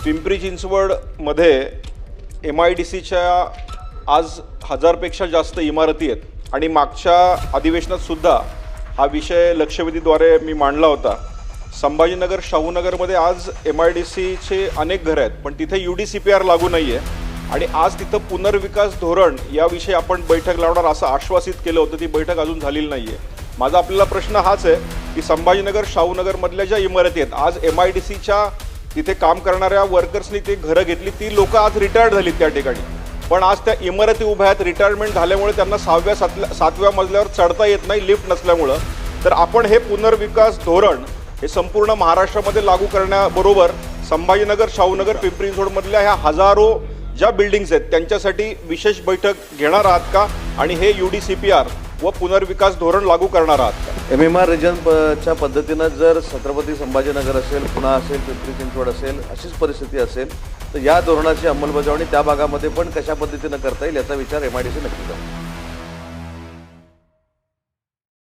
पिंपरी चिंचवडमध्ये MIDCच्या आज 1000पेक्षा जास्त इमारती आहेत आणि मागच्या अधिवेशनात सुद्धा हा विषय लक्षवेधीद्वारे मी मांडला होता। संभाजीनगर शाहूनगरमध्ये आज MIDCचे अनेक घरं आहेत, पण तिथे UDCPR लागू नाही आहे आणि आज तिथं पुनर्विकास धोरण याविषयी आपण बैठक लावणार असं आश्वासित केलं होतं। ती बैठक अजून झालेली नाही आहे। माझा आपल्याला प्रश्न हाच आहे की संभाजीनगर शाहूनगरमधल्या ज्या इमारती आहेत, आज MIDCच्या तिथे काम करणाऱ्या वर्कर्सनी ते घरं घेतली, ती लोक आज रिटायर्ड झालीत त्या ठिकाणी, पण आज त्या इमारती उभ्या आहेत। रिटायरमेंट झाल्यामुळे त्यांना 6व्या मजल्यावर चढता येत नाही लिफ्ट नसल्यामुळं। तर आपण हे पुनर्विकास धोरण हे संपूर्ण महाराष्ट्रामध्ये लागू करण्याबरोबर संभाजीनगर शाहूनगर पिंपरी चिंचवडमधल्या ह्या हजारो ज्या बिल्डिंग्स आहेत त्यांच्यासाठी विशेष बैठक घेणार आहात का आणि हे UDCPR व पुनर्विकास धोरण लागू करणार आहात का? MMR रिजनच्या पद्धतीनं जर छत्रपती संभाजीनगर असेल, पुणे असेल, पिंपरी चिंचवड असेल, अशीच परिस्थिती असेल तर या धोरणाची अंमलबजावणी त्या भागामध्ये पण कशा पद्धतीनं करता येईल याचा विचार MIDC नक्की करेल।